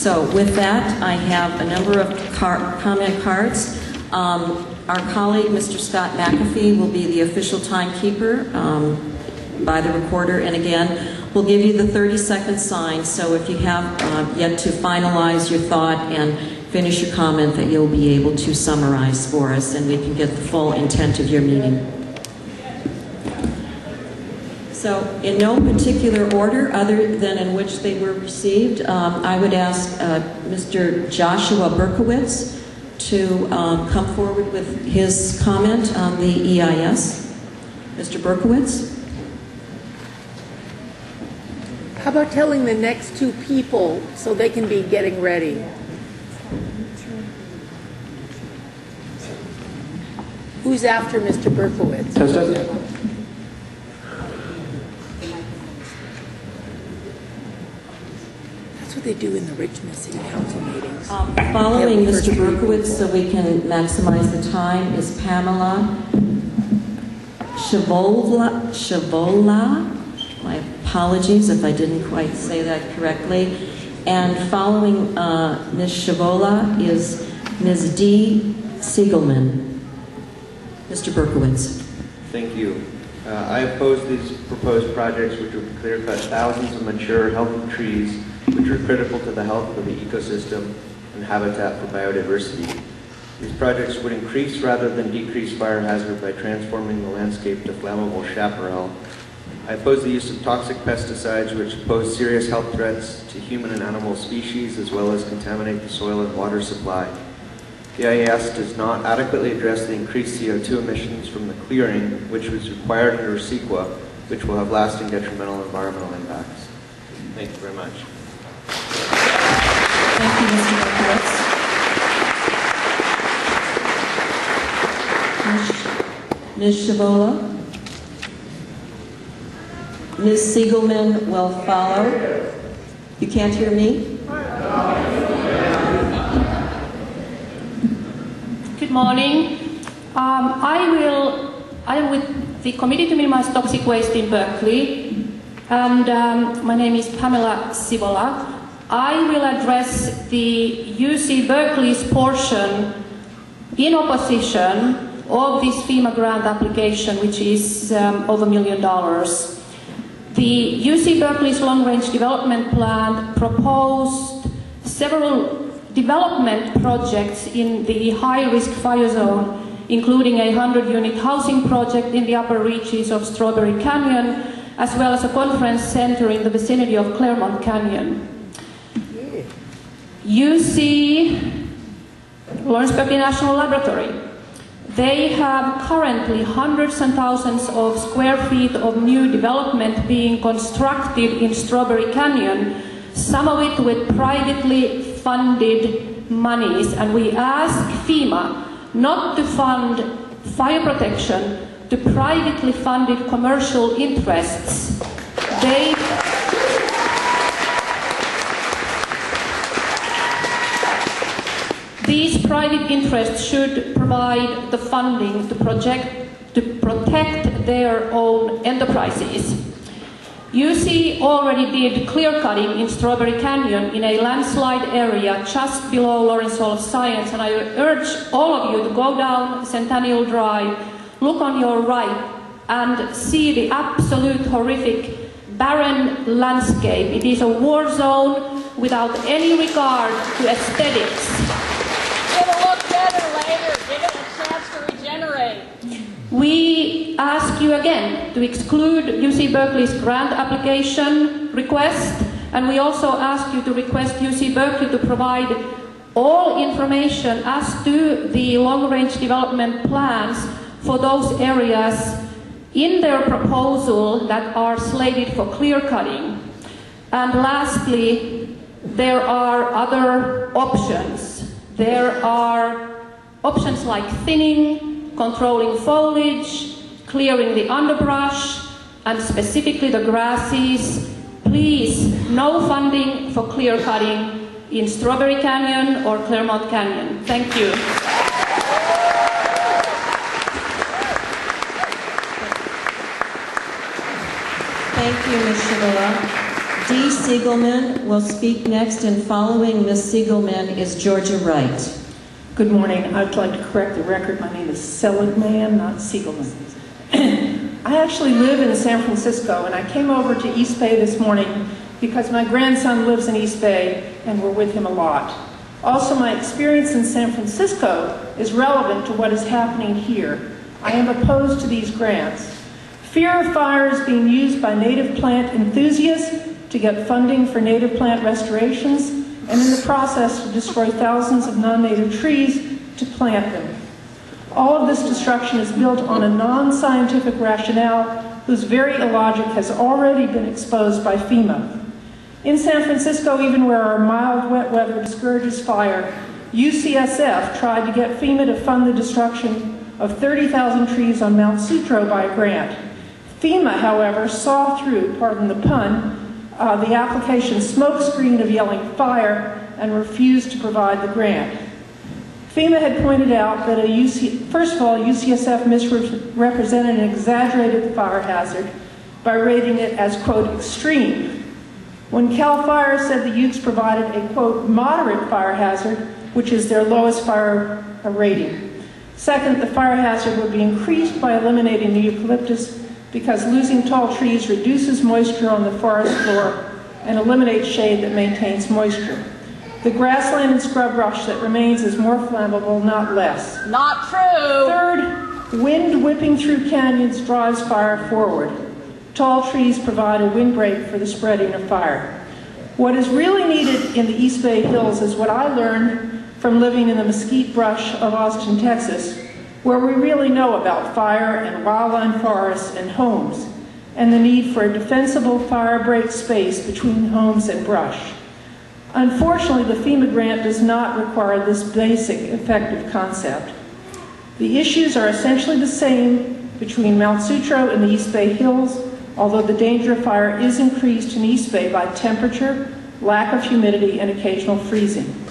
So with that, I have a number of comment cards. Our colleague, Mr. Scott McAfee, will be the official timekeeper by the recorder. And again, we'll give you the 30-second sign. So if you have yet to finalize your thought and finish your comment, that you'll be able to summarize for us, and we can get the full intent of your meeting. So, in no particular order other than in which they were received, I would ask Mr. Joshua Berkowitz to come forward with his comment on the EIS. Mr. Berkowitz? How about telling the next two people so they can be getting ready? Who's after Mr. Berkowitz? That's what they do in the Richmond City Council meetings. Following Mr. Berkowitz, so we can maximize the time, is Pamela Shavola. My apologies if I didn't quite say that correctly. And following Ms. Shavola is Ms. D. Siegelman. Mr. Berkowitz. Thank you. I oppose these proposed projects, which would clear cut thousands of mature, healthy trees, which are critical to the health of the ecosystem and habitat for biodiversity. These projects would increase rather than decrease fire hazard by transforming the landscape to flammable chaparral. I oppose the use of toxic pesticides, which pose serious health threats to human and animal species, as well as contaminate the soil and water supply. The EIS does not adequately address the increased CO2 emissions from the clearing, which was required under CEQA, which will have lasting detrimental environmental impacts. Thank you very much. Thank you, Mr. Berkowitz. Ms. Shavola? Ms. Siegelman will follow. You can't hear me? Good morning. I am with the Committee to Minimize Toxic Waste in Berkeley, and my name is Pamela Sivola. I will address the UC Berkeley's portion in opposition of this FEMA grant application, which is over $1 million. The UC Berkeley's long-range development plan proposed several development projects in the high-risk fire zone, including a 100-unit housing project in the upper reaches of Strawberry Canyon, as well as a conference center in the vicinity of Claremont Canyon. UC Lawrence Berkeley National Laboratory. They have currently hundreds and thousands of square feet of new development being constructed in Strawberry Canyon, some of it with privately funded monies, and we ask FEMA not to fund fire protection to privately funded commercial interests. These private interests should provide the funding to protect their own enterprises. UC already did clear cutting in Strawberry Canyon in a landslide area just below Lawrence Hall of Science, and I urge all of you to go down Centennial Drive, look on your right, and see the absolute horrific barren landscape. It is a war zone without any regard to aesthetics. It'll look better later. Give it a chance to regenerate. We ask you again to exclude UC Berkeley's grant application request, and we also ask you to request UC Berkeley to provide all information as to the long-range development plans for those areas in their proposal that are slated for clear cutting. And lastly, there are other options. There are options like thinning, controlling foliage, clearing the underbrush, and specifically the grasses. Please, no funding for clear cutting in Strawberry Canyon or Claremont Canyon. Thank you. Thank you, Ms. Shavola. Dee Siegelman will speak next, and following Ms. Siegelman is Georgia Wright. Good morning. I'd like to correct the record. My name is Seligman, not Siegelman. I actually live in San Francisco, and I came over to East Bay this morning because my grandson lives in East Bay, and we're with him a lot. Also, my experience in San Francisco is relevant to what is happening here. I am opposed to these grants. Fear of fire is being used by native plant enthusiasts to get funding for native plant restorations, and in the process to destroy thousands of non-native trees to plant them. All of this destruction is built on a non-scientific rationale whose very illogic has already been exposed by FEMA. In San Francisco, even where our mild wet weather discourages fire, UCSF tried to get FEMA to fund the destruction of 30,000 trees on Mount Sutro by a grant. FEMA, however, saw through, pardon the pun, the application's smokescreen of yelling fire and refused to provide the grant. FEMA had pointed out that first of all, UCSF misrepresented and exaggerated the fire hazard by rating it as, quote, extreme, when CAL FIRE said the Utes provided a, quote, moderate fire hazard, which is their lowest fire rating. Second, the fire hazard would be increased by eliminating the eucalyptus because losing tall trees reduces moisture on the forest floor and eliminates shade that maintains moisture. The grassland and scrub brush that remains is more flammable, not less. Not true. Third, wind whipping through canyons drives fire forward. Tall trees provide a windbreak for the spreading of fire. What is really needed in the East Bay Hills is what I learned from living in the mesquite brush of Austin, Texas, where we really know about fire and wildland forests and homes, and the need for a defensible fire break space between homes and brush. Unfortunately, the FEMA grant does not require this basic effective concept. The issues are essentially the same between Mount Sutro and the East Bay Hills, although the danger of fire is increased in East Bay by temperature, lack of humidity, and occasional freezing.